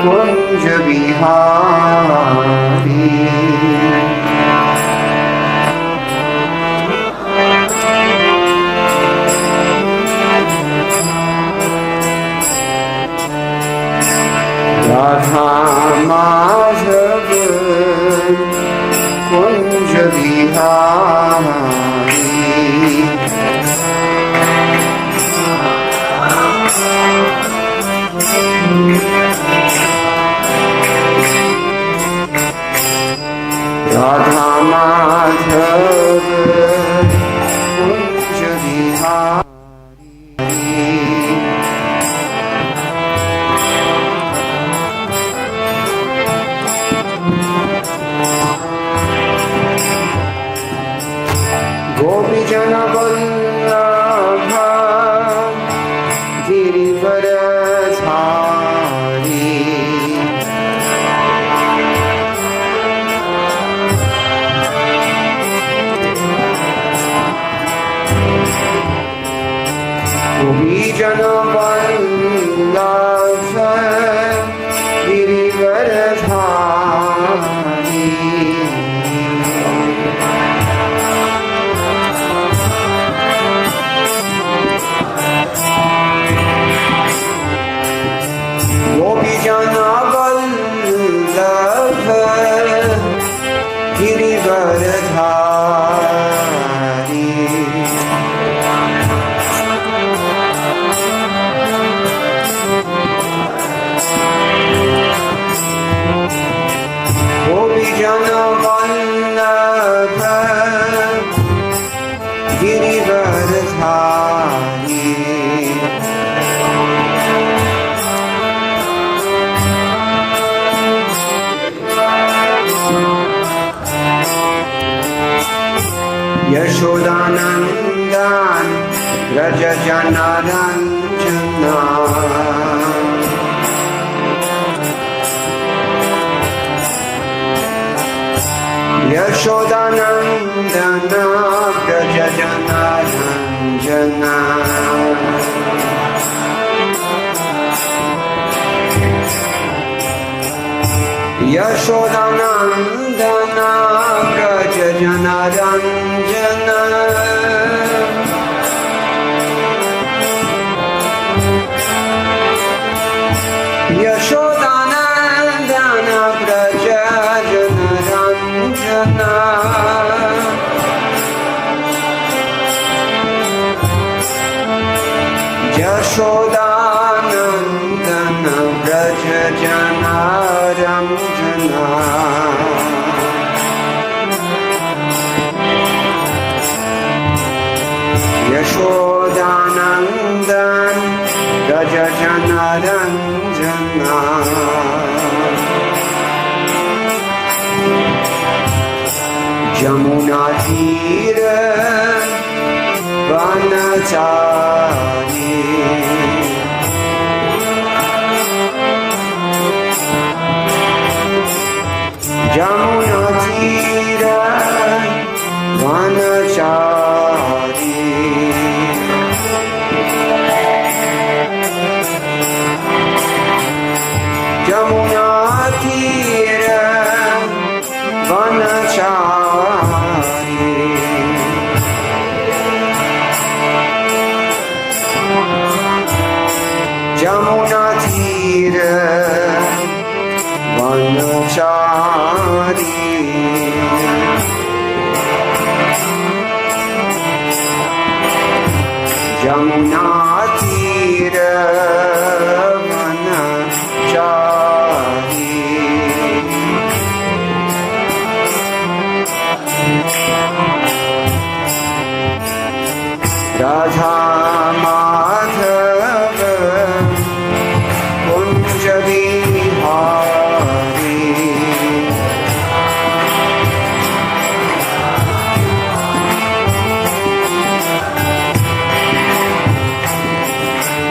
कुंज बिहारी राधा माधव कुंज बिहारी राधा माधव कुंज बिहारी गोपी जन वल्लभ गिरिवरधारी गोपी जन वल्लभ गिरिवरधारी गोपी जन वल्लभ गिरिवरधारी गोपी जन वल्लभ गिरिवरधारी यशोदानंदन व्रज जनरंजना यशोदानंदन व्रज जनरंजना यशोदानंदन व्रज जनरंजना यशोदानंदन व्रज जनरंजना यशोदानंदन व्रज जनरंजना यशोदानंदन व्रज जनरंजना यमुना तीर वनचारी यमुना तीर वनचारी यमुना तीर वनचारी यमुना तीर वनचारी यमुना तीर वनचारी राधा माधव कुंज बिहारी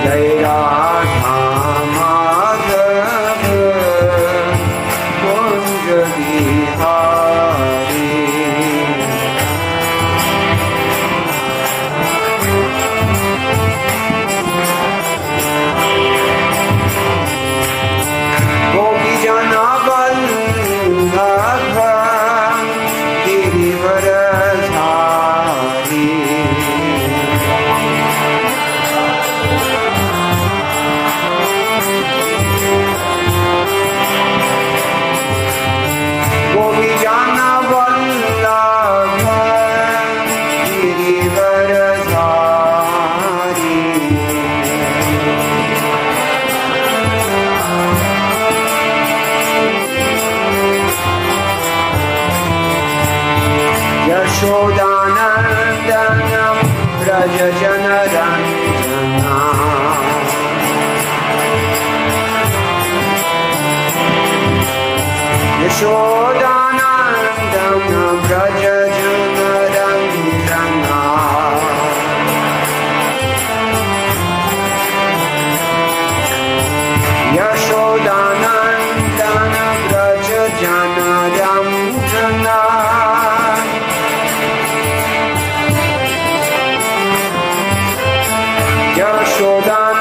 जय राधा माधव कुंज बिहारी यशोदानन्दनं व्रजजनरञ्जना यशोदानन्दनं व्रजजनरञ्जना यशोदानन्दनं व्रजजनरञ्जना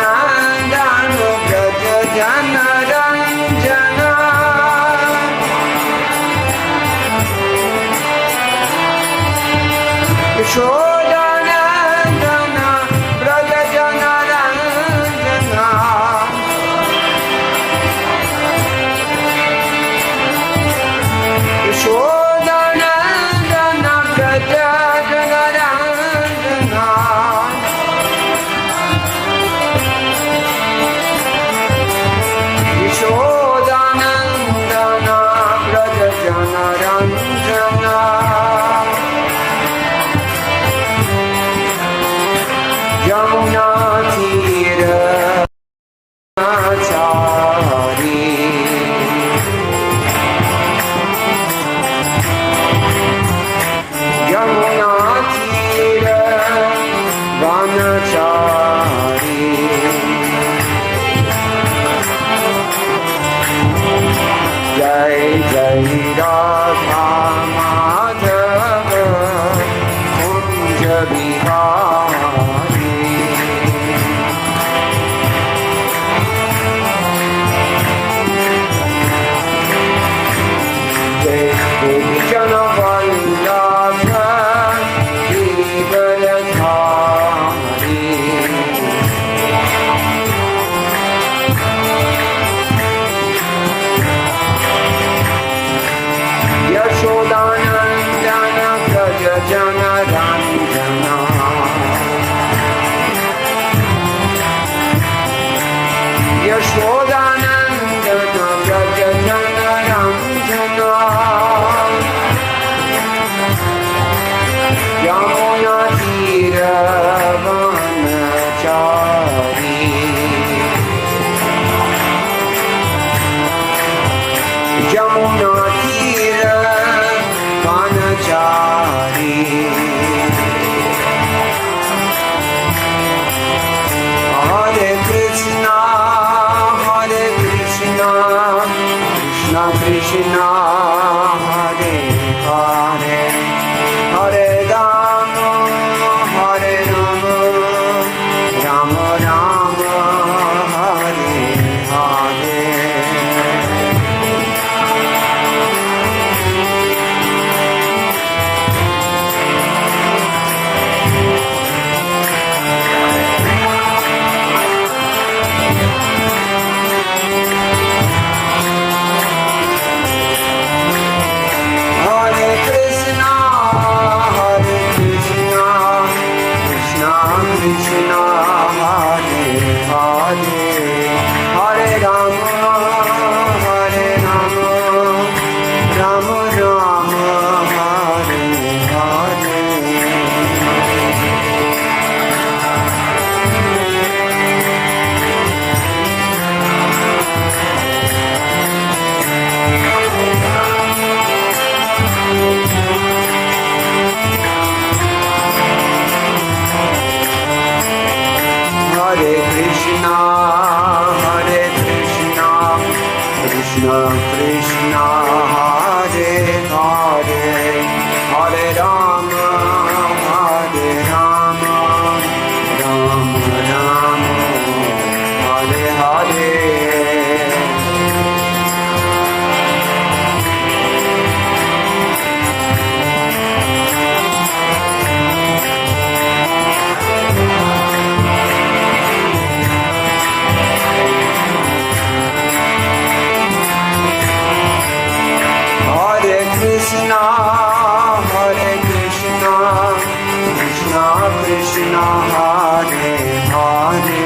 यशोदानन्दनं व्रजजनरञ्जना यशोदानन्दनं व्रजजनरञ्जना यशोदानन्दनं व्रजजनरञ्जना यशोदानन्दनं व्रजजनरञ्जना यमुनातीरचारी यमुनातीरवनचारी जय जय राधा माधव कुंज बिहारी जय देवी जनवल्लभ गिरिवरधारी यशोदानन्दनं व्रजजनरञ्जना यशोदानन्दनं व्रजजनरञ्जना यमुनातीरवनचारी यमुनातीरवनचारी हरे Krishna Krishna Krishna Hare Hare Hare Ram Ram Ram Hare Hare Hare Krishna, Krishna Krishna, Hare Hare, Hare Rama, Rama Rama, Hare Hare. Hare Krishna, Krishna Krishna, Hare Hare, Hare Rama, Rama Rama, Hare Hare. Krishna, Krishna Krishna, Hare Hare,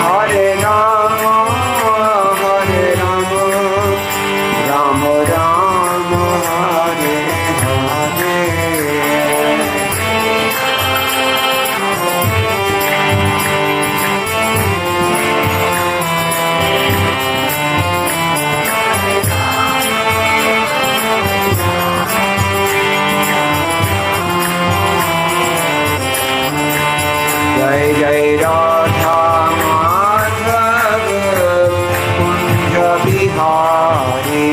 Hare Rama, Rama Rama, Hare Hare. Hare.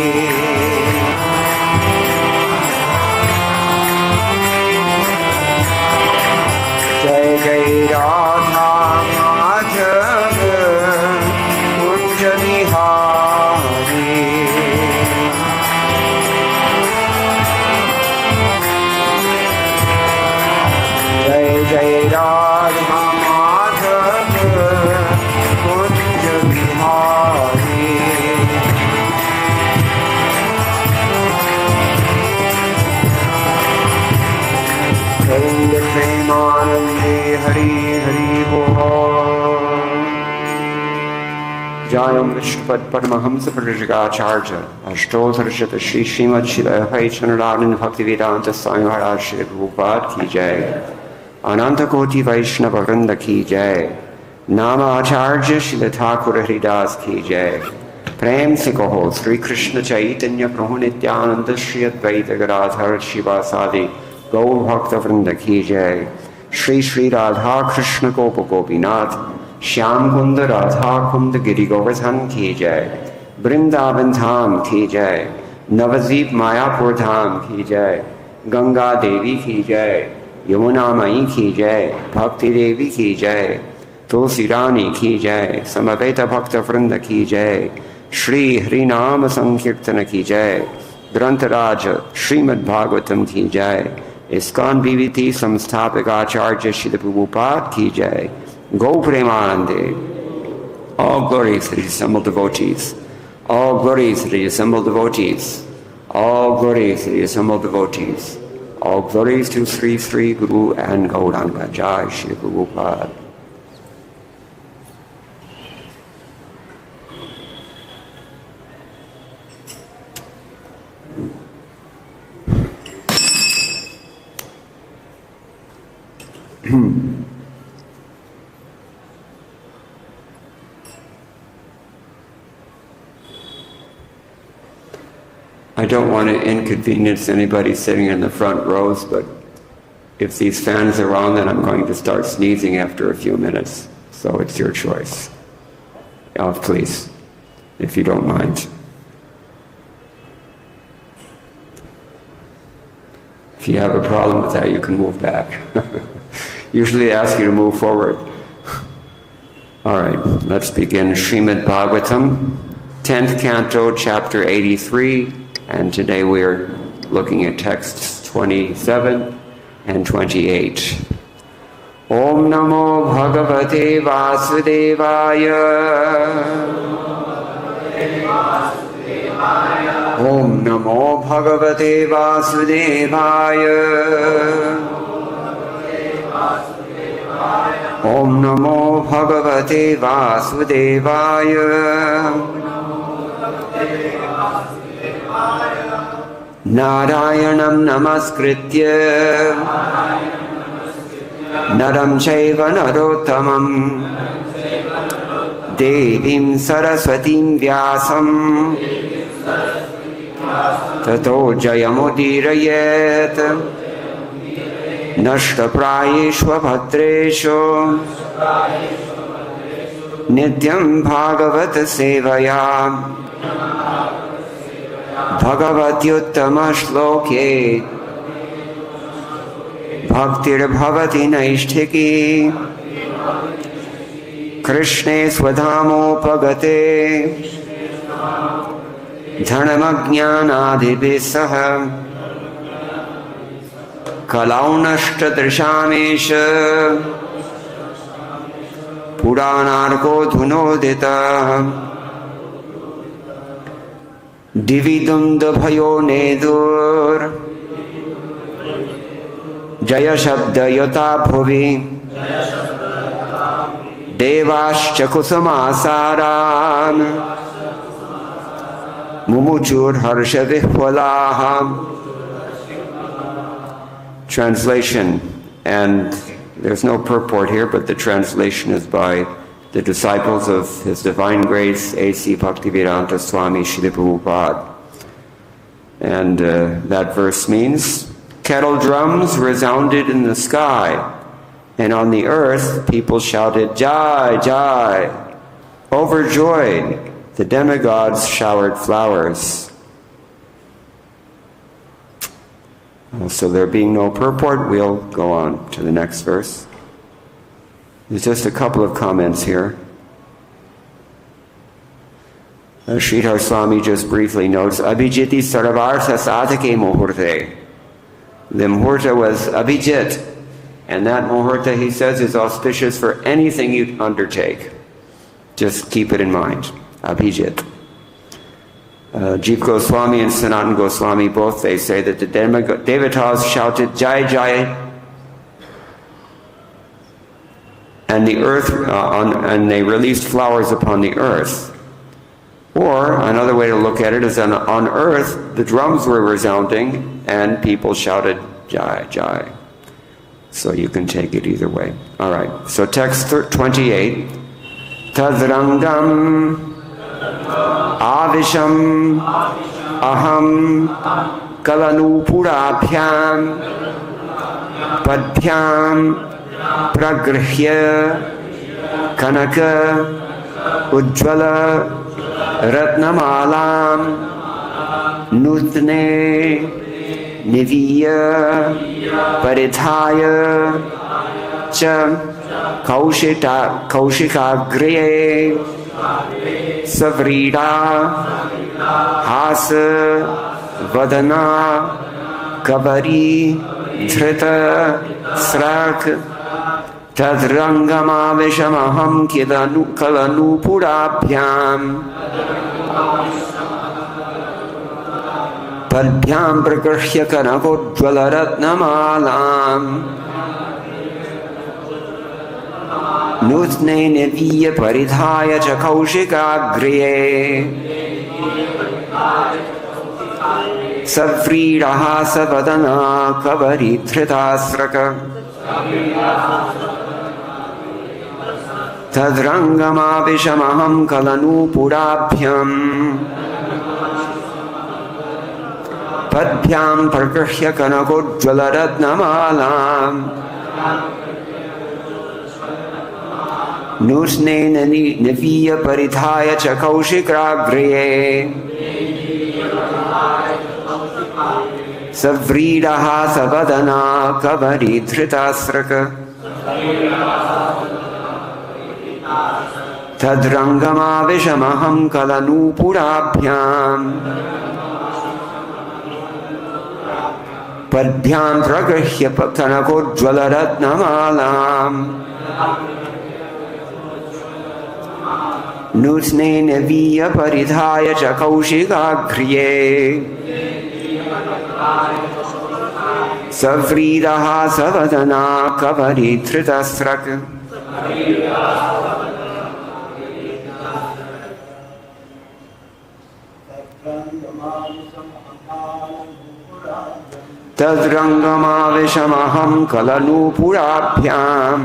Jai Jai Radha Madhava Kunj Bihari. Jai Jai Radha Madhava Kunj Bihari. Jai Premanande Hari Hari Bol. Jayam Vishpad Paramahamsa Parajagacharya Ashtotarshata Shri Srimad Shila Hai Chanaradan Bhaktivedanta Swami Maharaj Shri Prabhupada Ki Jai. Ananta Koti Vaishnava Vrinda Ki Jai. Nama Acharya Shila Thakur Haridas Ki Jai. Prem se kaho Sri Krishna Chaitanya Prabhu Nityananda Shri Advaita Gadadhar Shivasadi Gaur Bhakta Vrinda Ki Jai. Shri Shri Radha Krishna Gopa Gopinath Shyam Kunda Radha Kunda Giri Govardhan Ki Jai. Vrindavan Dham Ki Jai. Navadvip Mayapur Dham Ki Jai. Ganga Devi Ki Jai. Yamuna Mai Ki Jai. Bhakti Devi Ki Jai. Tulsi Rani Ki Jai. Samaveta Bhakta Vrinda Ki Jai. Shri Harinama Sankirtana Ki Jai. Grantaraja Srimad Bhagavatam Ki Jai. ISKCON BVT Samstapika Acharya Srila Prabhupada Ki Jai. Go Premanande. All glories to the assembled devotees. All glories to the assembled devotees. All glories to the assembled devotees. All glories to Sri Sri Guru and Gauranga. Jai Shri Prabhupada. I don't want to inconvenience anybody sitting in the front rows, but if these fans are on, then I'm going to start sneezing after a few minutes. So it's your choice. Please, if you don't mind. If you have a problem with that, you can move back. Usually I ask you to move forward. All right, let's begin Srimad Bhagavatam, 10th Canto, Chapter 83, and today we are looking at texts 27 and 28. Om Namo Bhagavate Vasudevaya. Om Namo Bhagavate Vasudevaya. Om Namo Bhagavate Vasudevaya. Narayanam Namaskritya Naram Chaiva Narottamam Devim Saraswatim Vyasam Tato Jayamudirayet Nashtaprayeshva Bhadresho Nityam Bhagavat Sevaya Bhagavatyuttama Shloke Bhaktir Bhavati Naishtiki Krishne Swadhamopagate Dhanamajnanadibhisaha Kalaunashtadrishamesha Puranarko Dhunodita divi dundubhayo nedur jaya-śabda-yutā bhuvi devāś kusumāsārān mumucur harṣa-vihvalāḥ. Translation, and there's no purport here, but the translation is by the disciples of His Divine Grace, A.C. Bhaktivedanta Swami Srila Prabhupada. And that verse means, Kettledrums resounded in the sky, and on the earth people shouted, Jai, Jai, overjoyed, the demigods showered flowers. So there being no purport, we'll go on to the next verse. There's just a couple of comments here. Sridhar Swami just briefly notes, Abhijiti Saravartha Sadhake Muhurte. The Muhurta was Abhijit, and that Muhurta, he says, is auspicious for anything you undertake. Just keep it in mind. Abhijit. Jiva Goswami and Sanatan Goswami both, they say that the devatas shouted Jai Jai, and the earth, and they released flowers upon the earth. Or another way to look at it is that on earth the drums were resounding and people shouted Jai Jai. So you can take it either way. All right. So text 28. Tad raṅgam avisham aham kala-nūpurābhyāṁ padbhyāṁ pragrihya kanakoijvala-ratna-mālām nutne niviya paridhāya cha kaushikagriye savrīdā harṣa-vihvalāḥ kavari dhrita srak tad raṅgam avisham kala-nūpurābhyāṁ padbhyāṁ pragrihya kanakoijvala-ratna-mālām nutne neviya paridhāya cha kaushikagriye savrīdā harṣa-vihvalāḥ kavari dhrita srak tad raṅgam avisham kala-nūpurābhyāṁ padbhyāṁ pragrihya kanakoijvala-ratna-mālām nutne neviya paridhāya cha kaushikagriye savrīdā harṣa-vihvalāḥ kavari dhrita srak tad raṅgam avisham kala-nūpurābhyāṁ padbhyāṁ pragrihya kanakoijvala-ratna-mālām nutne neviya paridhāya cha kaushikagriye savrīdā harṣa-vihvalāḥ kavari dhrita srak tad raṅgam avisham kala-nūpurābhyāṁ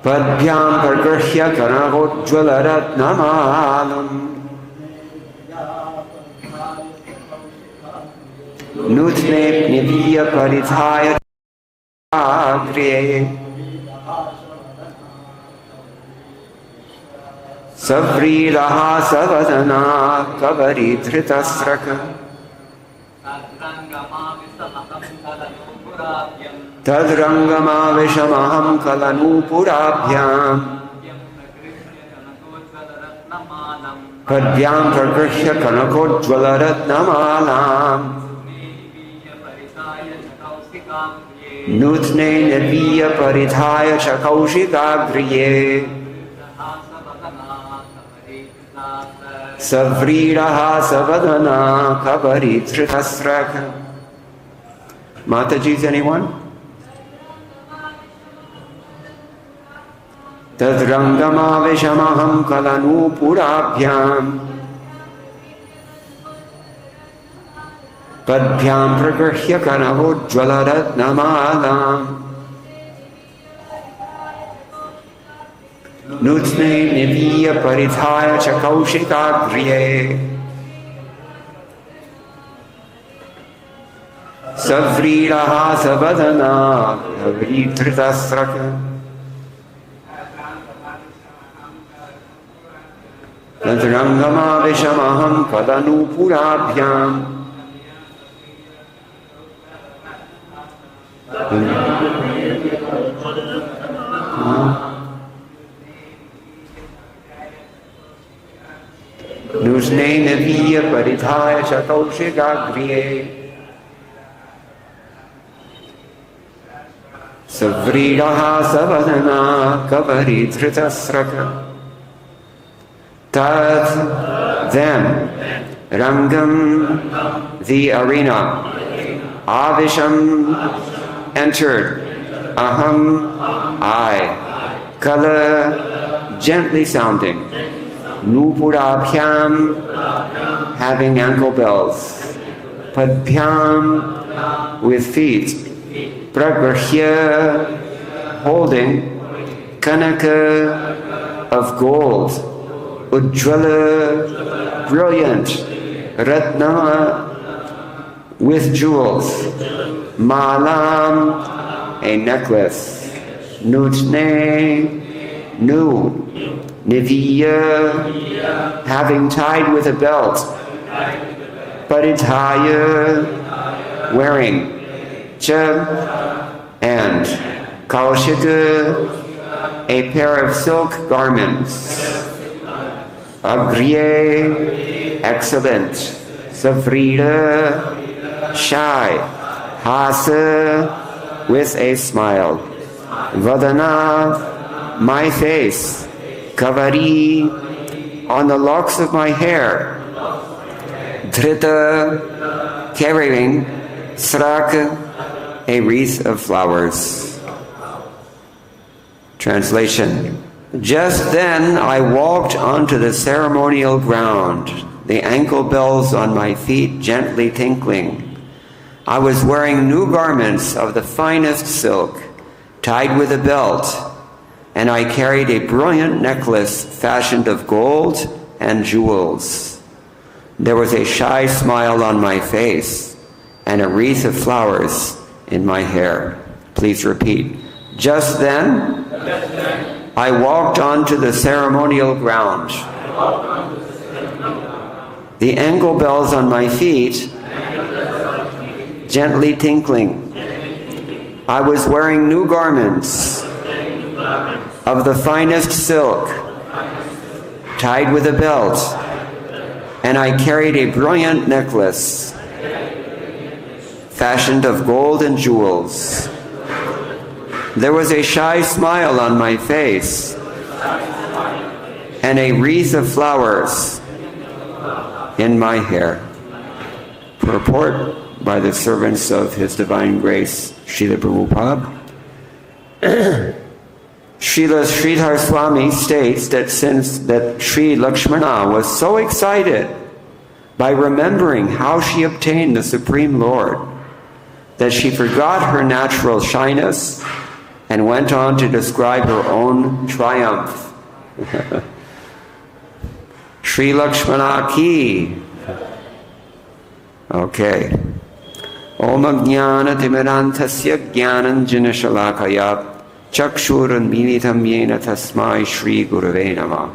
padbhyāṁ pragrihya kanakoijvala-ratna-mālām nutne neviya paridhāya agriye savrīdā harṣa-vihvalāḥ kavari dhrita srak tad raṅgam avisham kala-nūpurābhyāṁ padbhyāṁ pragrihya kanakoijvala-ratna-mālām nutne neviya paridhāya cha kaushikagriye savrīdā harṣa-vihvalāḥ kavari dhrita srak. Mataji's, anyone? tad raṅgam avisham kala-nūpurābhyāṁ padbhyāṁ pragrihya kanakoijvala-ratna-mālām nutne neviya paridhāya cha kaushikagriye savrīdā harṣa-vihvalāḥ kavari dhrita srak raṅgam kala-nūpurābhyāṁ. Nusne neviya paridhaya chataushigagriye savridaha savadana kavaridhritasraka. Tad, them, raṅgam, the arena, avisham, entered, aham, I, kala, gently sounding, nūpurābhyāṁ, having ankle bells, padbhyāṁ, with feet, pragrahya, holding, kanaka, of gold, ujjvala, brilliant, ratna, with jewels, mālām, a necklace, nutne, new, niviya, having tied with a belt, paridhaya, wearing, cha, and kaushika, a pair of silk garments, agriye, excellent, savrida, shy, hasa, with a smile, vadana, my face, kavari, on the locks of my hair, dhrita, carrying, sraka, a wreath of flowers. Translation. Just then I walked onto the ceremonial ground, the ankle bells on my feet gently tinkling. I was wearing new garments of the finest silk, tied with a belt, and I carried a brilliant necklace fashioned of gold and jewels. There was a shy smile on my face and a wreath of flowers in my hair. Please repeat. Just then, I walked onto the ceremonial ground. The ankle bells on my feet gently tinkling. I was wearing new garments of the finest silk, tied with a belt, and I carried a brilliant necklace fashioned of gold and jewels. There was a shy smile on my face and a wreath of flowers in my hair. Purport by the servants of His Divine Grace, Srila Prabhupada. Srila Sridhar Swami states that since that Sri Lakshmana was so excited by remembering how she obtained the Supreme Lord that she forgot her natural shyness and went on to describe her own triumph. Sri Lakshmana ki. Okay. Om Ajnana Timirantasya Jnananjana Shalakaya Chakshuran Militam Yena Tasmai Shri Gurave Namah.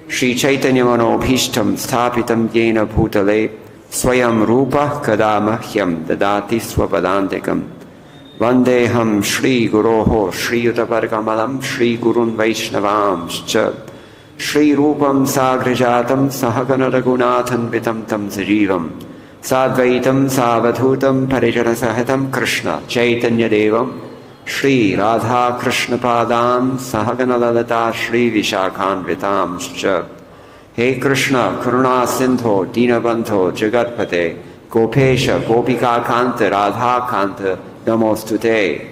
Shri Chaitanya Manobhishtam Sthapitam Yena Bhutale Swayam Rupa Kadamahyam Dadati Swapadantikam Vandeham Shri Guroho Shri Yutaparkamalam Shri Gurun Vaishnavamscha Shri Rupam Sagrajatam Sahagana Raghunathan Vitam Tam Sajivam Sadvaitam Savadhutam Parijanasahitam Krishna Chaitanya Devam Shri Radha Krishna Padam Sahagana Lalata Shri Vishakhan Vitamscha. Hey Krishna Karuna Sindho Dinabandho Jagatpate Gopesha Gopika Kanta Radha Kanta Namostute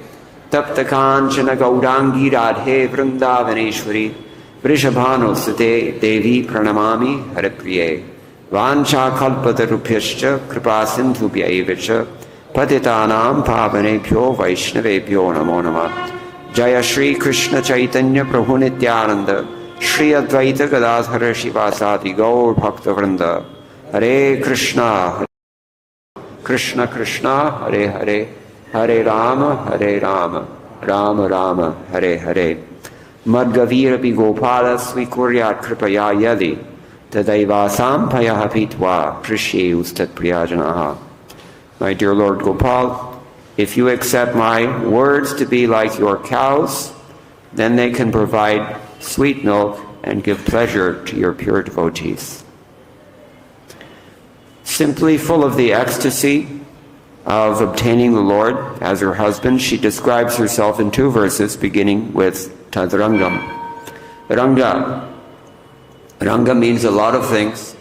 Tapta Kanchana Gaurangi Radhe Vrindavaneshwari Vrishabhano Sute Devi Pranamami Haripriye Vancha Kalpatarupyascha Kripa Sindhubhya Evacha Patitanam Pavanebhyo Vaishnavebhyo Namo Namah. Jaya Shri Krishna Chaitanya Prabhu Nityananda Shri Advaita Gadadhara Shivasati Gaur Bhakta Vrinda. Hare Krishna Krishna Krishna Hare Hare Hare Rama Rama Rama Hare Hare. Madgavirapi Gopala Swikuryat Kripaya Yadi tadaivasaṁ payah pitva prishye ustat priyajanaha. My dear Lord Gopal, if you accept my words to be like your cows, then they can provide sweet milk and give pleasure to your pure devotees. Simply full of the ecstasy of obtaining the Lord as her husband, she describes herself in 2 verses, beginning with tad raṅgam. Raṅga means a lot of things,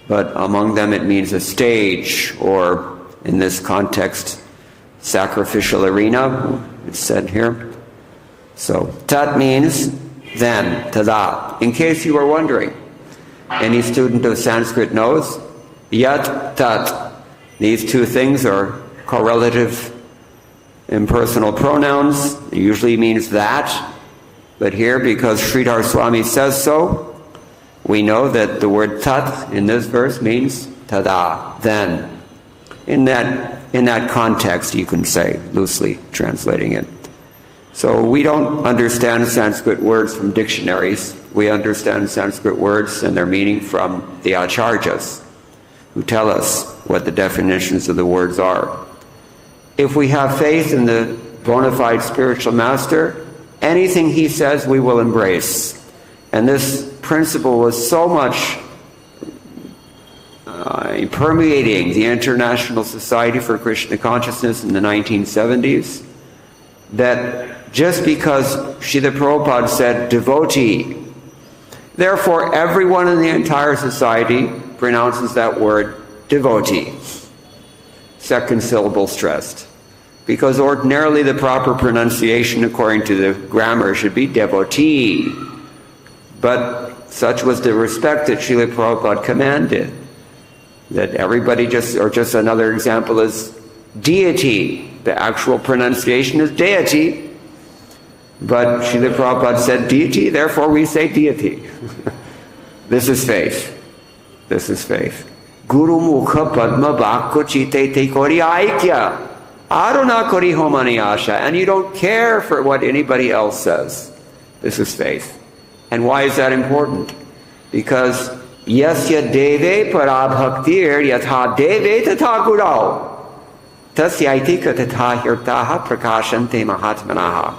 but among them it means a stage, or in this context, sacrificial arena, it's said here. So, tat means then, tada. In case you were wondering, any student of Sanskrit knows, yat, tat. These 2 things are correlative impersonal pronouns. It usually means that. But here, because Sridhar Swami says so, we know that the word tat in this verse means tada, then. In that context, you can say, loosely translating it. So we don't understand Sanskrit words from dictionaries. We understand Sanskrit words and their meaning from the acharyas, who tell us what the definitions of the words are. If we have faith in the bona fide spiritual master, anything he says we will embrace. And this principle was so much permeating the International Society for Krishna Consciousness in the 1970s, that just because Srila Prabhupada said devotee, therefore everyone in the entire society pronounces that word devotee. 2nd syllable stressed. Because ordinarily the proper pronunciation according to the grammar should be devotee. But such was the respect that Srila Prabhupada commanded, that everybody just another example is deity. The actual pronunciation is deity, but Srila Prabhupada said deity, therefore we say deity. This is faith. This is faith. Guru mukha padma bhakko chite te kori aikya. Aruna kori homani asha. And you don't care for what anybody else says. This is faith. And why is that important? Because yasya deve parabhaktir yatha deve tatha gurau tasyaitika tatha hirtaha prakashante mahatmanaha.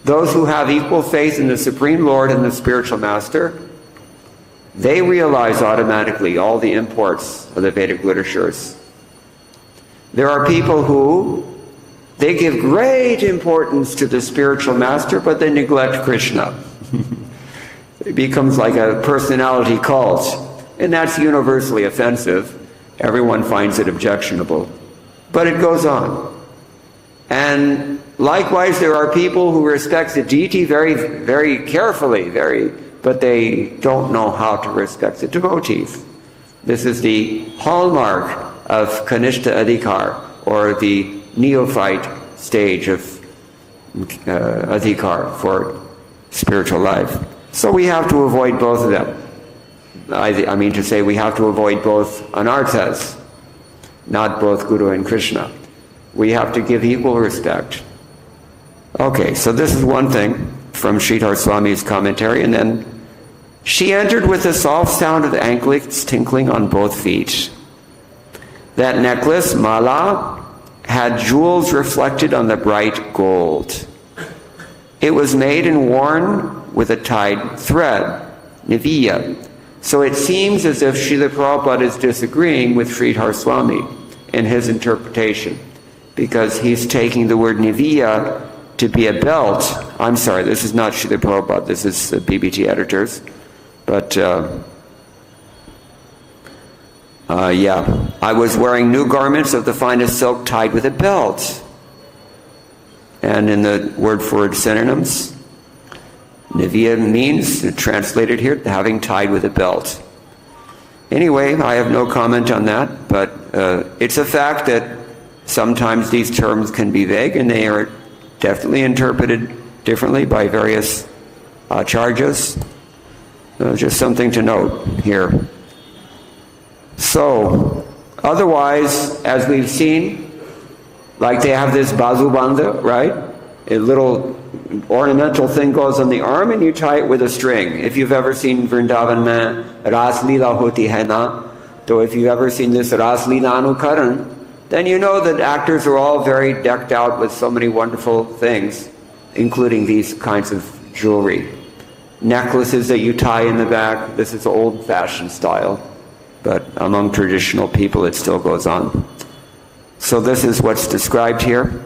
Those who have equal faith in the Supreme Lord and the Spiritual Master, they realize automatically all the imports of the Vedic literatures. There are people who, they give great importance to the Spiritual Master, but they neglect Krishna. It becomes like a personality cult, and that's universally offensive. Everyone finds it objectionable. But it goes on. And likewise, there are people who respect the deity very, very carefully, but they don't know how to respect the devotees. This is the hallmark of Kanishta Adhikar, or the neophyte stage of Adhikar for spiritual life. So we have to avoid both of them. I mean to say we have to avoid both anarthas, not both Guru and Krishna. We have to give equal respect. Okay, so this is one thing from Sridhar Swami's commentary, and then she entered with the soft sound of anklets tinkling on both feet. That necklace, mala, had jewels reflected on the bright gold. It was made and worn with a tied thread, niviya. So it seems as if Srila Prabhupada is disagreeing with Sridhar Swami in his interpretation, because he's taking the word niviya to be a belt. I'm sorry, this is not Srila Prabhupada, this is the BBT editors. But yeah, I was wearing new garments of the finest silk tied with a belt. And in the word-for-word synonyms, niviya means, translated here, having tied with a belt. Anyway, I have no comment on that, but it's a fact that sometimes these terms can be vague, and they are definitely interpreted differently by various acharyas. Just something to note here. So, otherwise, as we've seen, like they have this bazubanda, right? a little ornamental thing goes on the arm and you tie it with a string. If you've ever seen Vrindavan mein Ras Leela hoti hai na, so if you've ever seen this Ras Leela Anukaran, then you know that actors are all very decked out with so many wonderful things, including these kinds of jewelry. Necklaces that you tie in the back. This is old-fashioned style, but among traditional people it still goes on. So this is what's described here.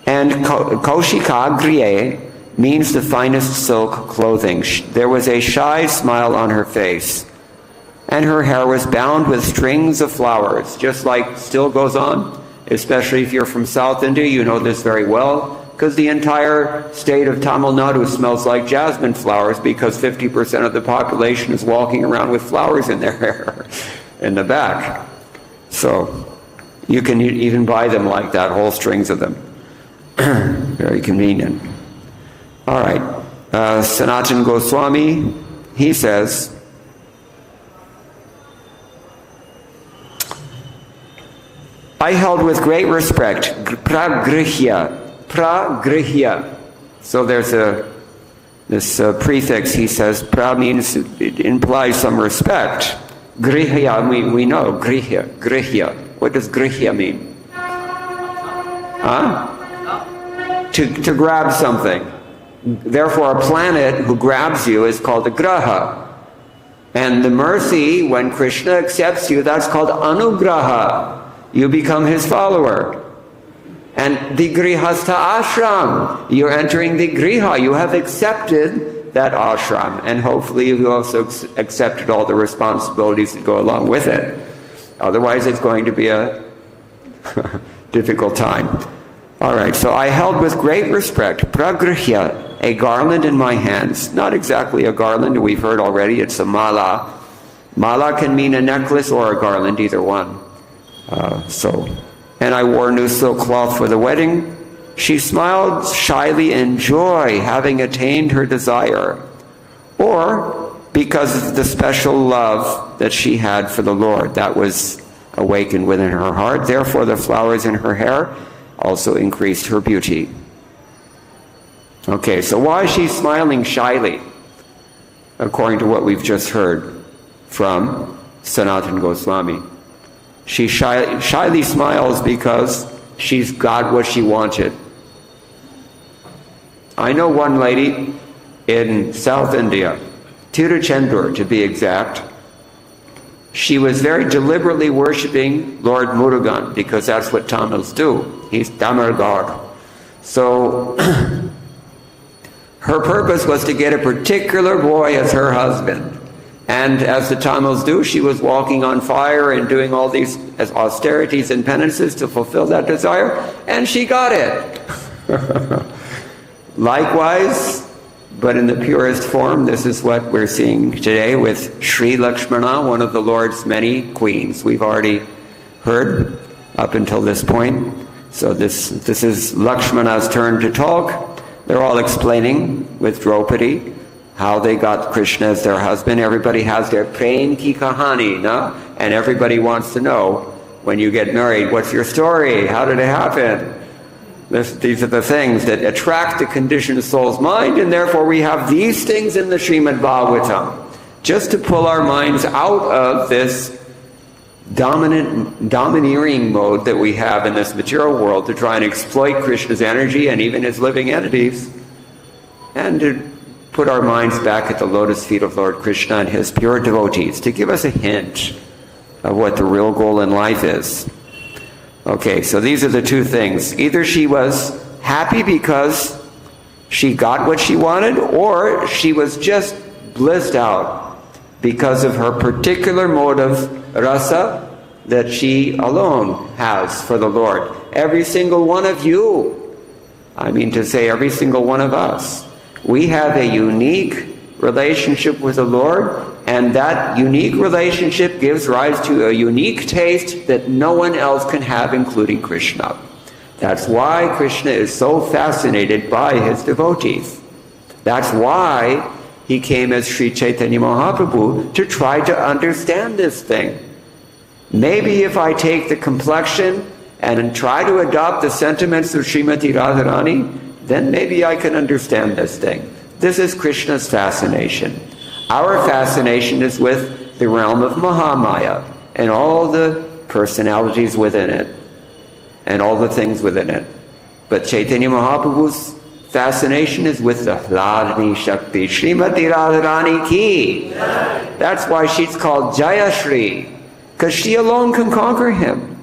And Kaushika Griye means the finest silk clothing. There was a shy smile on her face, and her hair was bound with strings of flowers, just like still goes on. Especially if you're from South India, you know this very well, because the entire state of Tamil Nadu smells like jasmine flowers because 50% of the population is walking around with flowers in their hair in the back. So you can even buy them like that, whole strings of them. Very convenient. All right. Sanatana Goswami, he says, I held with great respect, pragrihya. So there's this prefix, he says, pra means, it implies some respect. Grihya, we know, grihya. What does grihya mean? Huh? To grab something. Therefore, a planet who grabs you is called a graha. And the mercy, when Krishna accepts you, that's called anugraha. You become his follower. And the grihastha ashram, you're entering the griha. You have accepted that ashram. And hopefully you also accepted all the responsibilities that go along with it. Otherwise it's going to be a difficult time. All right, so I held with great respect, pragrihya, a garland in my hands. Not exactly a garland, we've heard already, it's a mala. Mala can mean a necklace or a garland, either one. And I wore new silk cloth for the wedding. She smiled shyly in joy, having attained her desire, or because of the special love that she had for the Lord that was awakened within her heart. Therefore, the flowers in her hair also increased her beauty. Okay, so why is she smiling shyly, according to what we've just heard from Sanatana Goswami? She shyly smiles because she's got what she wanted. I know one lady in South India, Tiruchendur to be exact. She was very deliberately worshipping Lord Murugan because that's what Tamils do. He's Tamil God. So her purpose was to get a particular boy as her husband. And as the Tamils do, she was walking on fire and doing all these austerities and penances to fulfill that desire, and she got it. Likewise, but in the purest form, this is what we're seeing today with Sri Lakshmana, one of the Lord's many queens. We've already heard up until this point. So this is Lakshmana's turn to talk. They're all explaining with Draupadi how they got Krishna as their husband. Everybody has their prem ki kahani, no? And everybody wants to know, when you get married, what's your story? How did it happen? These are the things that attract the conditioned soul's mind, and therefore we have these things in the Srimad Bhagavatam, just to pull our minds out of this domineering mode that we have in this material world to try and exploit Krishna's energy and even his living entities, and to put our minds back at the lotus feet of Lord Krishna and his pure devotees, to give us a hint of what the real goal in life is. Okay, so these are the two things. Either she was happy because she got what she wanted, or she was just blissed out because of her particular mode of rasa that she alone has for the Lord. Every single one of you, I mean to say every single one of us, we have a unique relationship with the Lord, and that unique relationship gives rise to a unique taste that no one else can have, including Krishna. That's why Krishna is so fascinated by his devotees. That's why he came as Sri Chaitanya Mahaprabhu, to try to understand this thing. Maybe if I take the complexion and try to adopt the sentiments of Srimati Radharani, then maybe I can understand this thing. This is Krishna's fascination. Our fascination is with the realm of Mahamaya and all the personalities within it and all the things within it. But Chaitanya Mahaprabhu's fascination is with the Hladni Shakti, Srimati Radharani ki. That's why she's called Jayashri, because she alone can conquer him.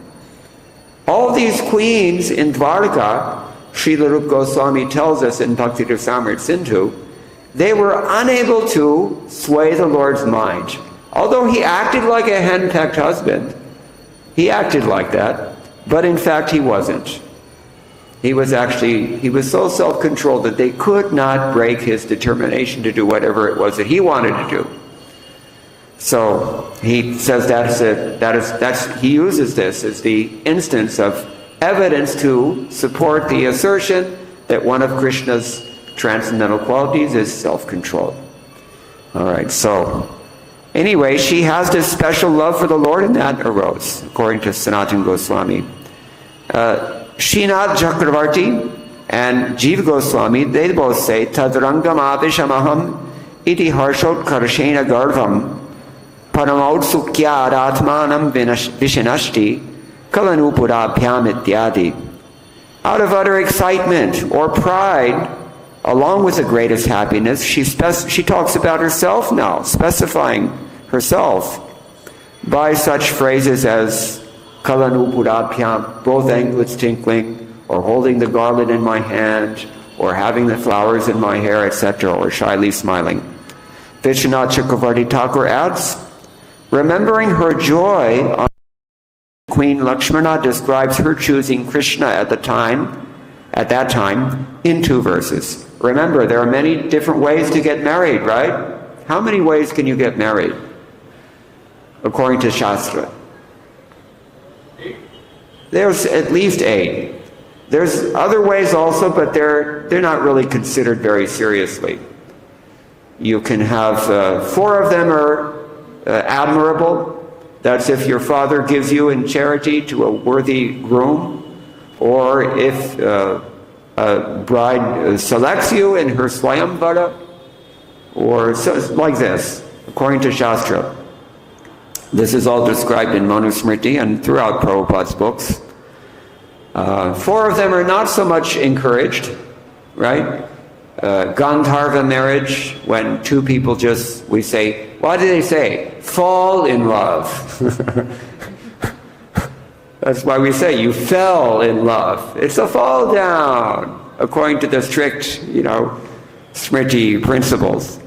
All these queens in Dwarka, Srila Rupa Goswami tells us in Bhakti Rasamrita Sindhu, they were unable to sway the Lord's mind. Although he acted like a hen-pecked husband, he acted like that, but in fact he wasn't. He was so self-controlled that they could not break his determination to do whatever it was that he wanted to do. So he says he uses this as the instance of evidence to support the assertion that one of Krishna's transcendental qualities is self-control. All right, so anyway, she has this special love for the Lord, and that arose, according to Sanatana Goswami. Srinath Chakravarti and Jiva Goswami, they both say, Tad raṅgam avishamaham iti harṣot-karṣena garvam paramaut sukhya ratmanam vishanashti kala-nūpurābhyāṁ ityādi. Out of utter excitement or pride, along with the greatest happiness, she talks about herself now, specifying herself by such phrases as kala-nūpurābhyāṁ, both anklets tinkling, or holding the garland in my hand, or having the flowers in my hair, etc., or shyly smiling. Vishwanath Chakravarti Thakur adds, remembering her joy, Queen Lakshmana describes her choosing Krishna at that time, in 2 verses. Remember, there are many different ways to get married, right? How many ways can you get married, according to Shastra? There's at least 8. There's other ways also, but they're not really considered very seriously. You can have 4 of them are admirable. That's if your father gives you in charity to a worthy groom, or if a bride selects you in her swayamvara, or so, like this, according to Shastra. This is all described in Manusmriti and throughout Prabhupada's books. 4 of them are not so much encouraged, right? Gandharva marriage, when 2 people we say, what do they say? Fall in love. That's why we say you fell in love. It's a fall down, according to the strict, Smriti principles.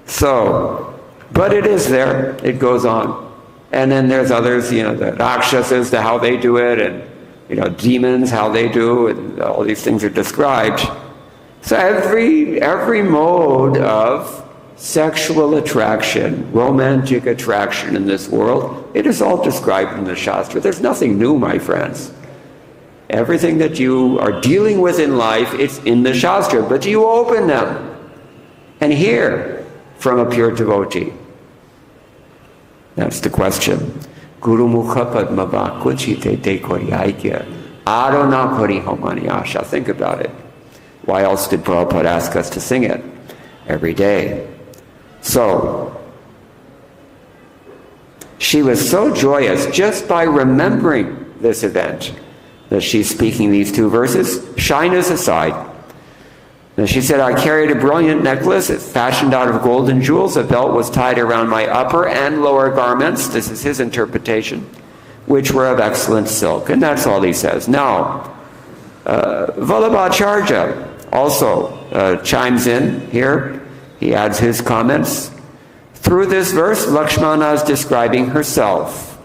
So, but it is there. It goes on. And then there's others, the Rakshasas, how they do it, and, demons, how they do, and all these things are described. So every mode of sexual attraction, romantic attraction in this world, it is all described in the Shastra. There's nothing new, my friends. Everything that you are dealing with in life, it's in the Shastra, but you open them and hear from a pure devotee. That's the question. Guru mukha padmava kuchite te kori aikya arona kori homani asha. Think about it. Why else did Prabhupada ask us to sing it every day? So, she was so joyous just by remembering this event that she's speaking these 2 verses, shyness aside. And she said, I carried a brilliant necklace fashioned out of gold and jewels. A belt was tied around my upper and lower garments. This is his interpretation, which were of excellent silk. And that's all he says. Now, Vallabhacharya also chimes in here. He adds his comments. Through this verse, Lakshmana is describing herself.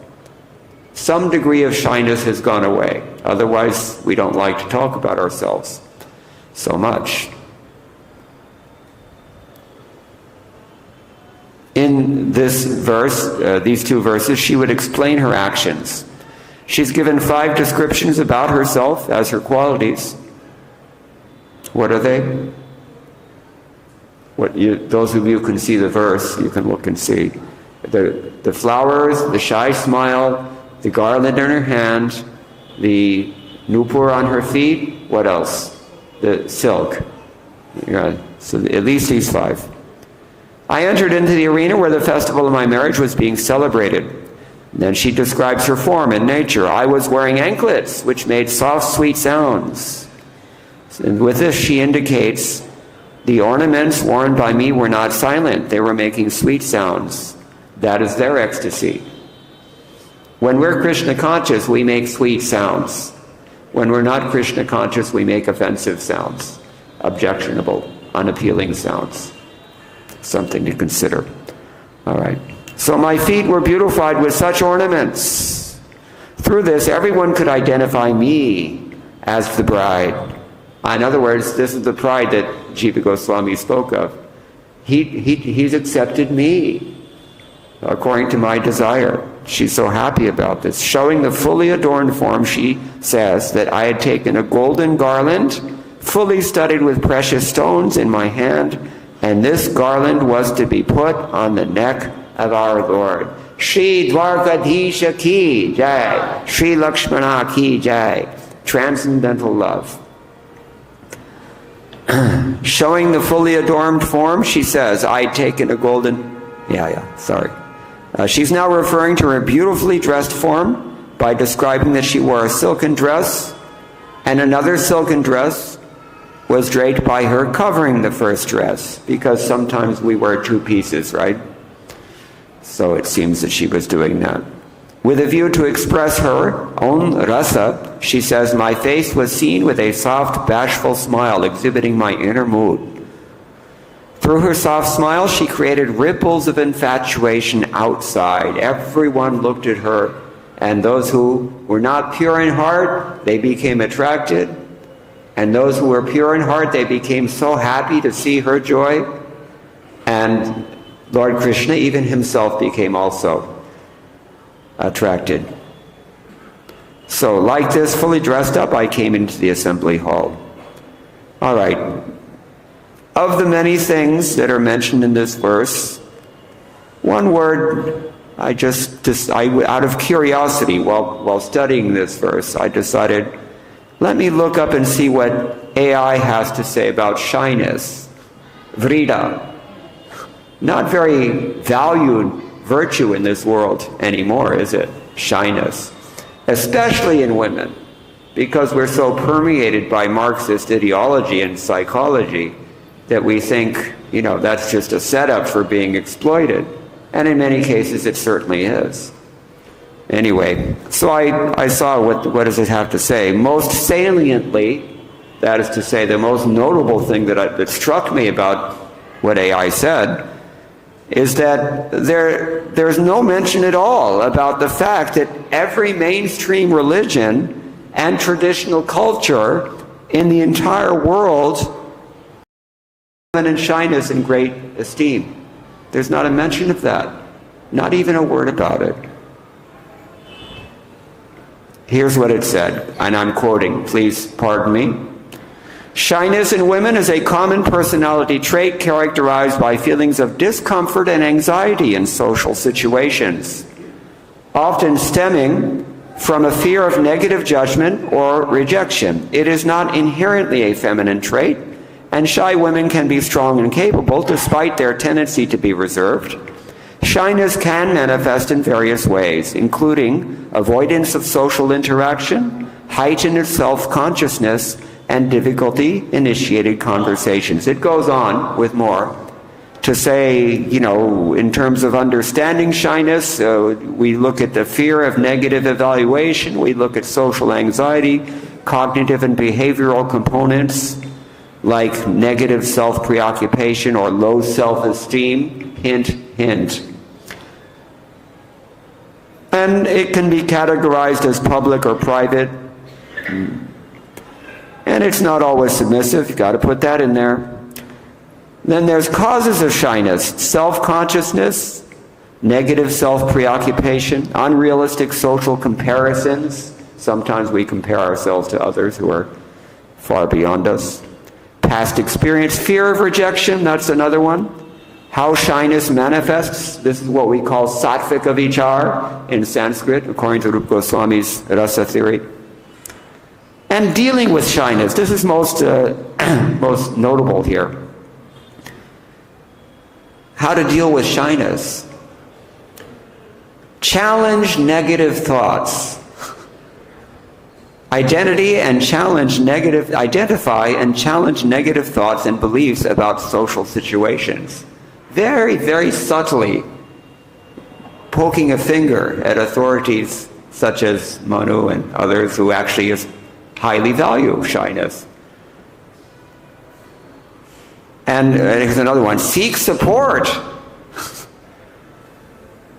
Some degree of shyness has gone away. Otherwise, we don't like to talk about ourselves so much. In this verse, these 2 verses, she would explain her actions. She's given 5 descriptions about herself as her qualities. What are they? Those of you who can see the verse, you can look and see. The flowers, the shy smile, the garland in her hand, the nūpur on her feet. What else? The silk. Yeah, so at least these 5. I entered into the arena where the festival of my marriage was being celebrated. And then she describes her form and nature. I was wearing anklets, which made soft, sweet sounds. And with this, she indicates the ornaments worn by me were not silent. They were making sweet sounds. That is their ecstasy. When we're Krishna conscious, we make sweet sounds. When we're not Krishna conscious, we make offensive sounds, objectionable, unappealing sounds. Something to consider. All right. So my feet were beautified with such ornaments. Through this, everyone could identify me as the bride. In other words, this is the pride that Jiva Goswami spoke of. He's accepted me according to my desire. She's so happy about this. Showing the fully adorned form, she says that I had taken a golden garland, fully studded with precious stones, in my hand, and this garland was to be put on the neck of our Lord. Shri Dwarkadhisha ki jai, Shri Lakshmana ki jai. Transcendental love. Showing the fully adorned form, she says, I'd taken a golden... she's now referring to her beautifully dressed form by describing that she wore a silken dress, and another silken dress was draped by her covering the first dress, because sometimes we wear 2 pieces, right? So it seems that she was doing that. With a view to express her own rasa, she says, my face was seen with a soft, bashful smile, exhibiting my inner mood. Through her soft smile, she created ripples of infatuation outside. Everyone looked at her, and those who were not pure in heart, they became attracted. And those who were pure in heart, they became so happy to see her joy. And Lord Krishna, even himself, became also attracted. So, like this, fully dressed up, I came into the assembly hall. All right. Of the many things that are mentioned in this verse, one word, out of curiosity, while studying this verse, I decided, let me look up and see what AI has to say about shyness. Vrida. Not very valued virtue in this world anymore, is it? Shyness. Especially in women, because we're so permeated by Marxist ideology and psychology that we think, that's just a setup for being exploited. And in many cases, it certainly is. Anyway, so I saw what does it have to say. Most saliently, that is to say, the most notable thing that struck me about what AI said is that there's no mention at all about the fact that every mainstream religion and traditional culture in the entire world and shyness in great esteem. There's not a mention of that. Not even a word about it. Here's what it said, and I'm quoting, please pardon me. Shyness in women is a common personality trait characterized by feelings of discomfort and anxiety in social situations, often stemming from a fear of negative judgment or rejection. It is not inherently a feminine trait, and shy women can be strong and capable despite their tendency to be reserved. Shyness can manifest in various ways, including avoidance of social interaction, heightened self-consciousness, and difficulty initiated conversations. It goes on with more to say, in terms of understanding shyness, we look at the fear of negative evaluation, we look at social anxiety, cognitive and behavioral components like negative self-preoccupation or low self-esteem, hint, hint. And it can be categorized as public or private. And it's not always submissive, you've got to put that in there. Then there's causes of shyness: self-consciousness, negative self-preoccupation, unrealistic social comparisons. Sometimes we compare ourselves to others who are far beyond us. Past experience, fear of rejection, that's another one. How shyness manifests, this is what we call sattvika vichar in Sanskrit, according to Rupa Goswami's rasa theory. And dealing with shyness. This is most notable here. How to deal with shyness. Challenge negative thoughts. Identify and challenge negative thoughts and beliefs about social situations. Very, very subtly poking a finger at authorities such as Manu and others who actually highly value shyness. And here's another one. Seek support.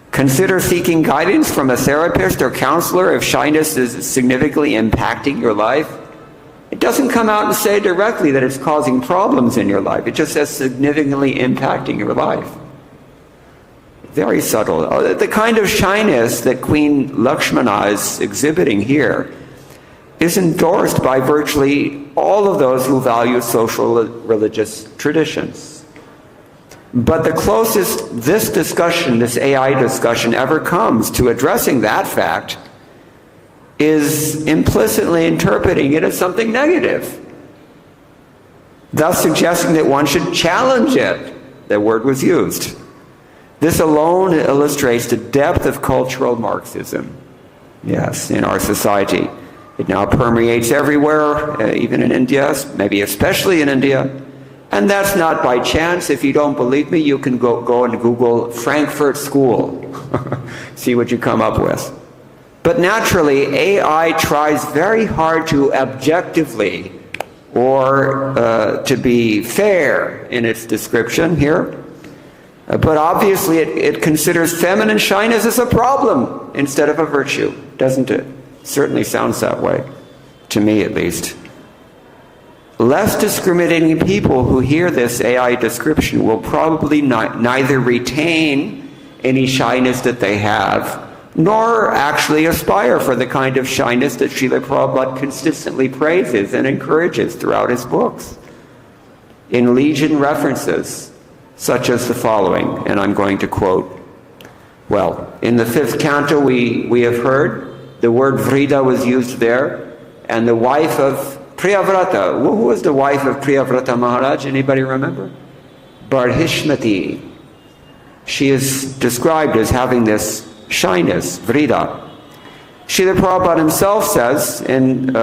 Consider seeking guidance from a therapist or counselor if shyness is significantly impacting your life. It doesn't come out and say directly that it's causing problems in your life. It just says significantly impacting your life. Very subtle. The kind of shyness that Queen Lakshmana is exhibiting here is endorsed by virtually all of those who value social religious traditions. But the closest this discussion, this AI discussion, ever comes to addressing that fact is implicitly interpreting it as something negative, thus suggesting that one should challenge it. That word was used. This alone illustrates the depth of cultural Marxism, yes, in our society. It now permeates everywhere, even in India, maybe especially in India. And that's not by chance. If you don't believe me, you can go and Google Frankfurt School. See what you come up with. But naturally, AI tries very hard to objectively, or to be fair in its description here. But obviously, it considers feminine shyness as a problem instead of a virtue, doesn't it? Certainly sounds that way, to me at least. Less discriminating people who hear this AI description will probably neither retain any shyness that they have, nor actually aspire for the kind of shyness that Srila Prabhupada consistently praises and encourages throughout his books. In legion references, such as the following, and I'm going to quote, well, in the 5th canto we have heard the word Vrida was used there, and the wife of Priyavrata. Who was the wife of Priyavrata Maharaj? Anybody remember? Barhishmati. She is described as having this shyness, Vrida. Srila Prabhupada himself says in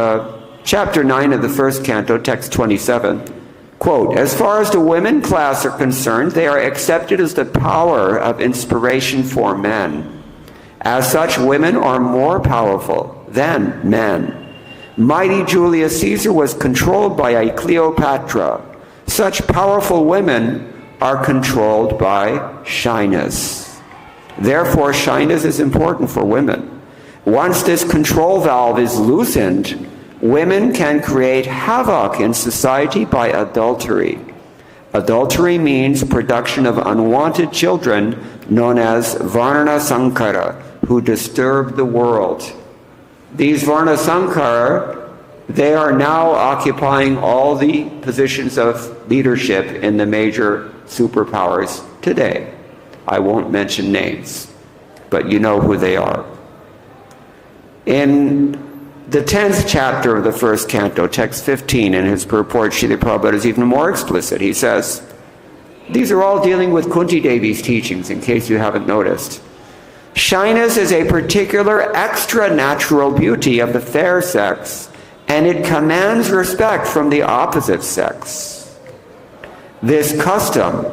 chapter 9 of the 1st canto, text 27, quote, as far as the women class are concerned, they are accepted as the power of inspiration for men. As such, women are more powerful than men. Mighty Julius Caesar was controlled by a Cleopatra. Such powerful women are controlled by shyness. Therefore, shyness is important for women. Once this control valve is loosened, women can create havoc in society by adultery. Adultery means production of unwanted children known as Varna Sankara, who disturb the world. These Varna Sankara, they are now occupying all the positions of leadership in the major superpowers today. I won't mention names, but you know who they are. In the 10th chapter of the 1st canto, text 15, in his purport, Srila Prabhupada is even more explicit. He says, these are all dealing with Kunti Devi's teachings, in case you haven't noticed. Shyness is a particular extra-natural beauty of the fair sex, and it commands respect from the opposite sex. This custom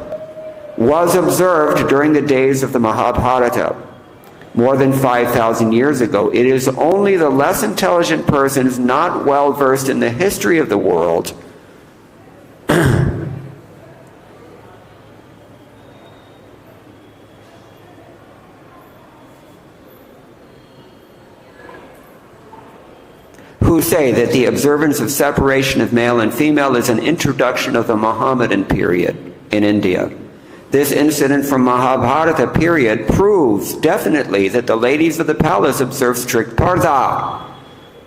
was observed during the days of the Mahabharata, more than 5,000 years ago. It is only the less intelligent persons not well versed in the history of the world who say that the observance of separation of male and female is an introduction of the Mohammedan period in India. This incident from Mahabharata period proves definitely that the ladies of the palace observed strict parda,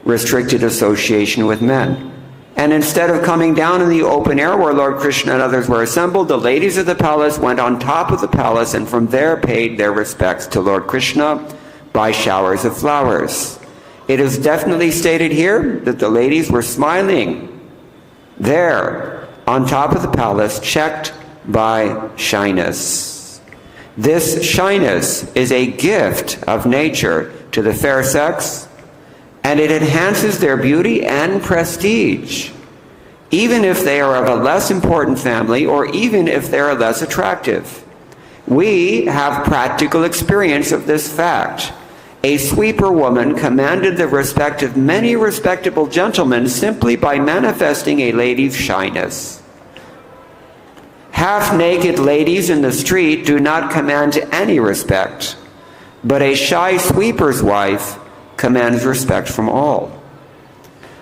restricted association with men. And instead of coming down in the open air where Lord Krishna and others were assembled, the ladies of the palace went on top of the palace and from there paid their respects to Lord Krishna by showers of flowers. it is definitely stated here that the ladies were smiling there on top of the palace, checked by shyness. This shyness is a gift of nature to the fair sex, and it enhances their beauty and prestige, even if they are of a less important family or even if they are less attractive. We have practical experience of this fact. A sweeper woman commanded the respect of many respectable gentlemen simply by manifesting a lady's shyness. Half-naked ladies in the street do not command any respect, but a shy sweeper's wife commands respect from all.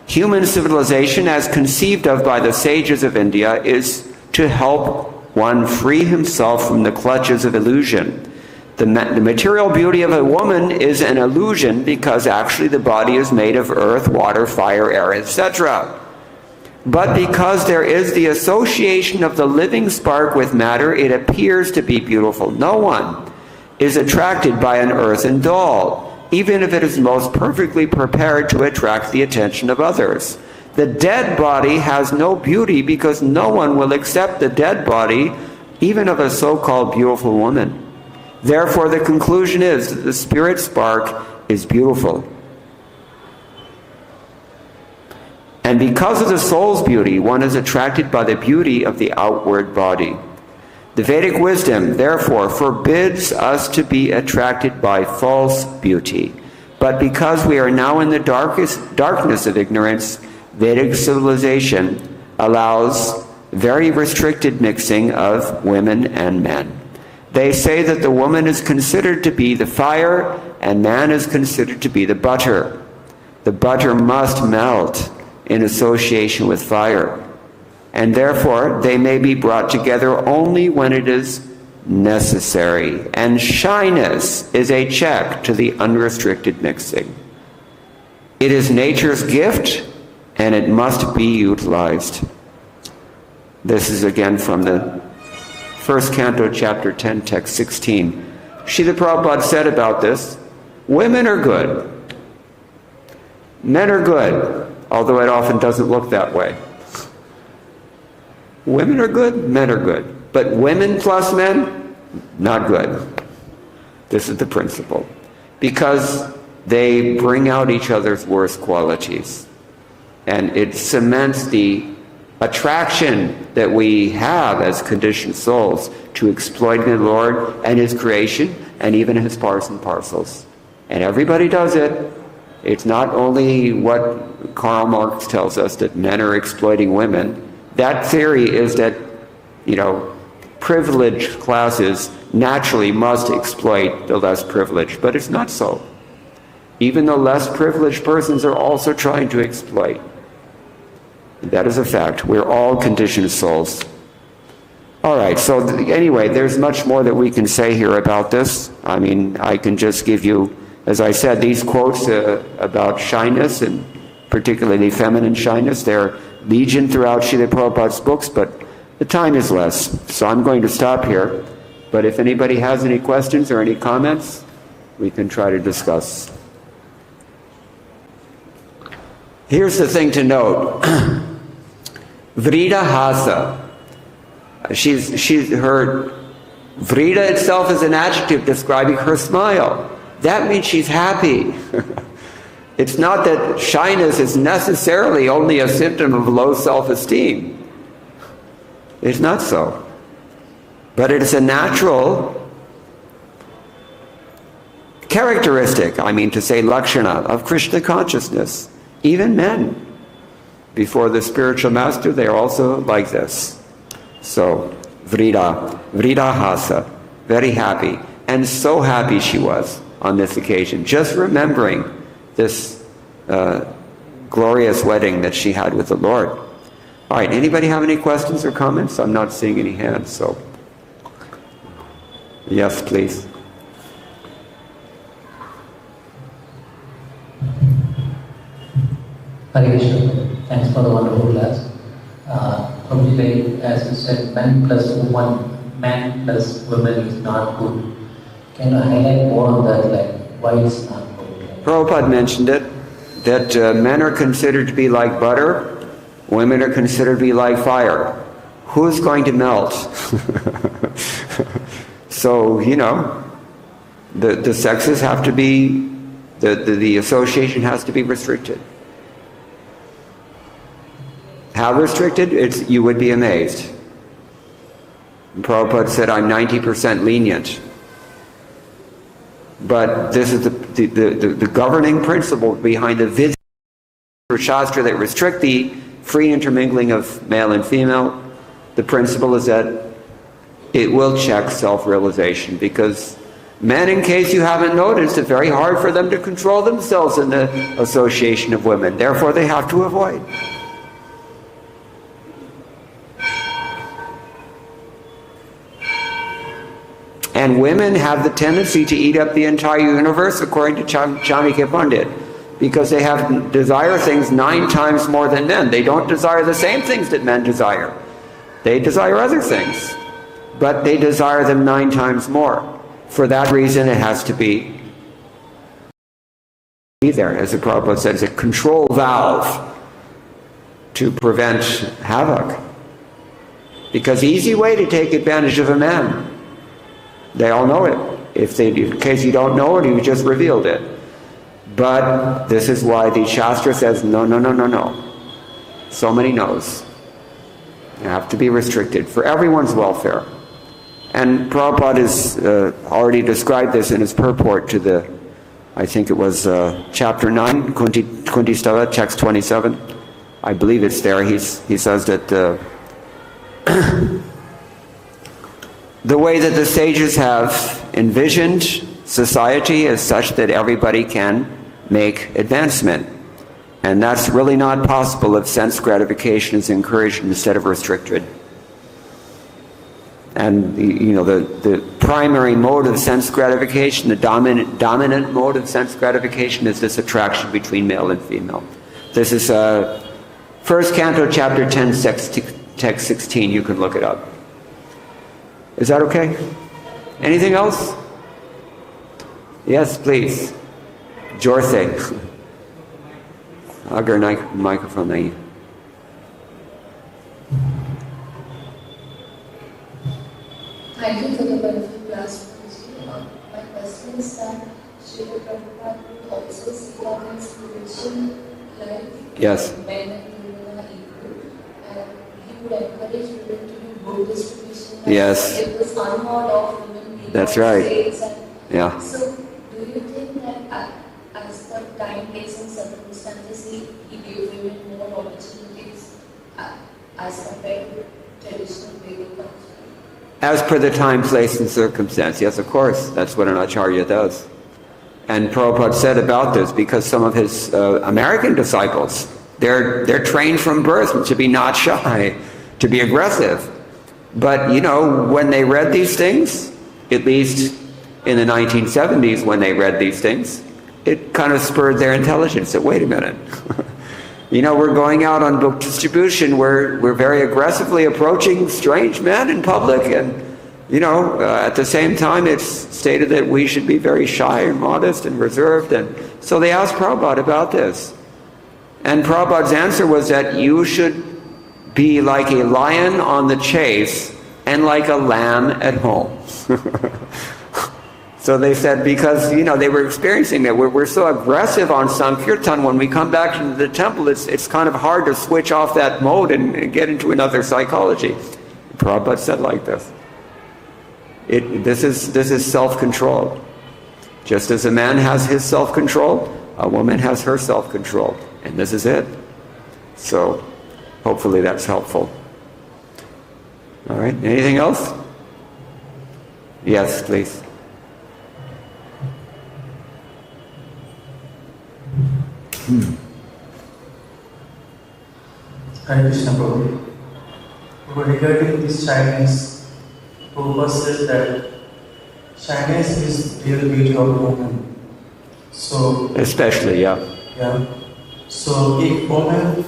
Human civilization, as conceived of by the sages of India, is to help one free himself from the clutches of illusion. The material beauty of a woman is an illusion because actually the body is made of earth, water, fire, air, etc. But because there is the association of the living spark with matter, it appears to be beautiful. No one is attracted by an earthen doll, even if it is most perfectly prepared to attract the attention of others. The dead body has no beauty because no one will accept the dead body, even of a so-called beautiful woman. Therefore, the conclusion is that the spirit spark is beautiful. And because of the soul's beauty, one is attracted by the beauty of the outward body. The Vedic wisdom, therefore, forbids us to be attracted by false beauty. But because we are now in the darkness of ignorance, Vedic civilization allows very restricted mixing of women and men. They say that the woman is considered to be the fire and man is considered to be the butter. The butter must melt in association with fire, and therefore they may be brought together only when it is necessary. And shyness is a check to the unrestricted mixing. It is nature's gift, and it must be utilized. This is again from the first canto, chapter 10, text 16. Srila Prabhupada said about this, women are good. Men are good, although it often doesn't look that way. Women are good, men are good. But women plus men, not good. This is the principle. Because they bring out each other's worst qualities. And it cements the attraction that we have as conditioned souls to exploit the Lord and His creation and even His parts and parcels. And everybody does it. It's not only what Karl Marx tells us that men are exploiting women. That theory is that, privileged classes naturally must exploit the less privileged, but it's not so. Even the less privileged persons are also trying to exploit. That is a fact. We're all conditioned souls. All right, so anyway, there's much more that we can say here about this. I mean, I can just give you, as I said, these quotes about shyness, and particularly feminine shyness. They're legion throughout Srila Prabhupada's books, but the time is less. So I'm going to stop here. But if anybody has any questions or any comments, we can try to discuss. Here's the thing to note. Vrida hasa. Her vrida itself is an adjective describing her smile. That means she's happy. It's not that shyness is necessarily only a symptom of low self-esteem. It's not so. But it's a natural characteristic, to say lakshana, of Krishna consciousness. Even men, before the spiritual master, they are also like this. So, vrida hasa, very happy. And so happy she was on this occasion, just remembering this glorious wedding that she had with the Lord. All right, anybody have any questions or comments? I'm not seeing any hands, so. Yes, please. Thanks for the wonderful class. Probably, as you said, man plus women is not good. Can you highlight more on that, why it's not good? Prabhupada mentioned it. that men are considered to be like butter, women are considered to be like fire. Who's going to melt? So, the sexes have to be, the association has to be restricted. How restricted? You would be amazed. Prabhupada said, I'm 90% lenient. But this is the governing principle behind the vids for Shastra that restrict the free intermingling of male and female. The principle is that it will check self-realization, because men, in case you haven't noticed, it's very hard for them to control themselves in the association of women. Therefore, they have to avoid. And women have the tendency to eat up the entire universe, according to Chanakya Pandit, because they desire things 9 times more than men. They don't desire the same things that men desire. They desire other things, but they desire them 9 times more. For that reason, it has to be there. As the Prabhupada said, it's a control valve to prevent havoc. Because the easy way to take advantage of a man, they all know it. In case you don't know it, you just revealed it. But this is why the Shastra says, no. So many no's. You have to be restricted for everyone's welfare. And Prabhupada has already described this in his purport to I think it was chapter 9, Kunti Stava, text 27. I believe it's there. He says that the way that the sages have envisioned society is such that everybody can make advancement. And that's really not possible if sense gratification is encouraged instead of restricted. And the primary mode of sense gratification, the dominant mode of sense gratification, is this attraction between male and female. This is first canto, chapter 10, text 16. You can look it up. Is that okay? Anything else? Yes, please. Jorse. Agar microphone nahi. Thank you for the wonderful class. My question is that Srila Prabhupada would also see that in spiritual life, yes, men and women are equal, and he would encourage women to do good distribution. Yes. It was unheard of women. That's right. Yeah. So, do you think that as the time, place, and circumstances, he gave women more opportunities as compared to traditional Vedic culture? As per the time, place, and circumstance. Yes, of course. That's what an acharya does. And Prabhupada said about this, because some of his American disciples, they're trained from birth to be not shy, to be aggressive. But, when they read these things, at least in the 1970s when they read these things, it kind of spurred their intelligence that, wait a minute, we're going out on book distribution, we're very aggressively approaching strange men in public, and, at the same time it's stated that we should be very shy and modest and reserved. And so they asked Prabhupada about this. And Prabhupada's answer was that you should be like a lion on the chase and like a lamb at home. So they said, because, they were experiencing that. We're so aggressive on Sankirtan, when we come back into the temple, it's kind of hard to switch off that mode and get into another psychology. Prabhupada said like this. This is self-control. Just as a man has his self-control, a woman has her self-control. And this is it. So, hopefully that's helpful. All right, anything else? Yes, please. Hare Krishna, Prabhu. Regarding this shyness, Prabhupada says that shyness is real beauty of woman. So, especially, yeah. Yeah. So, if women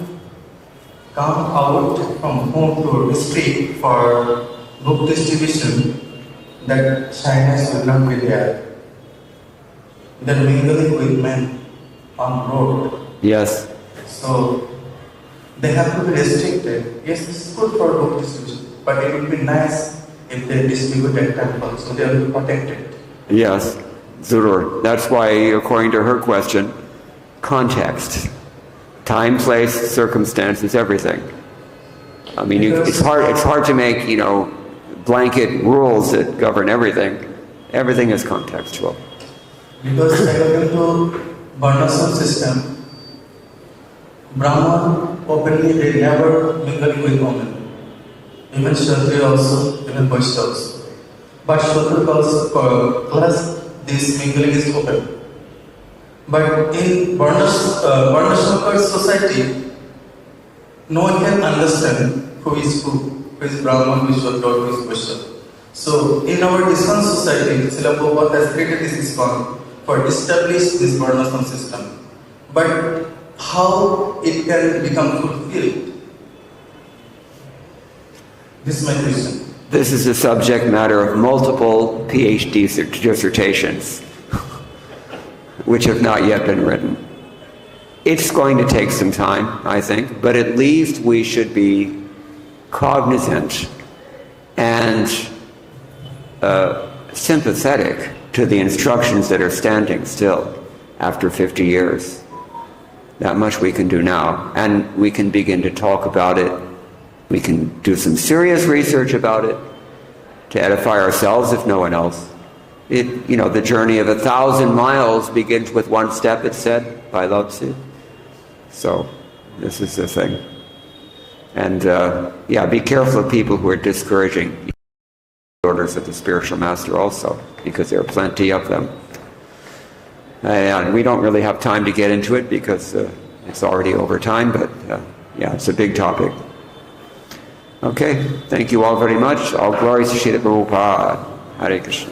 come out from home to the street for book distribution, that shyness will not be there. Then mingling with men on road, Yes. So they have to be restricted. Yes, it's good for book distribution, but it would be nice if they distribute at temple, so they will be protected. Yes, Zurur. That's why, according to her question, context, time, place, circumstances, everything. I mean, it's hard to make, blanket rules that govern everything. Everything is contextual. Because according to Varnashram system, Brahman openly they never mingle with women. Even Kshatriya also, even Vaishya also. But Shudra class this mingling is open. But in Varnashram society, no one can understand who is Brahman, who is Shudra, who is Vaishya. So in our ISKCON society, Srila Prabhupada has created this ISKCON for establish this Varnashram system. But how it can become fulfilled? This is my question. This is a subject matter of multiple PhD dissertations, which have not yet been written. It's going to take some time, I think, but at least we should be cognizant and sympathetic to the instructions that are standing still after 50 years. That much we can do now, and we can begin to talk about it. We can do some serious research about it to edify ourselves, if no one else. The journey of 1,000 miles begins with one step, it's said by Lao Tzu. So, this is the thing. And be careful of people who are discouraging the orders of the spiritual master also, because there are plenty of them. And we don't really have time to get into it because it's already over time, but it's a big topic. Okay, thank you all very much. All glories to Srila Prabhupada. Hare Krishna.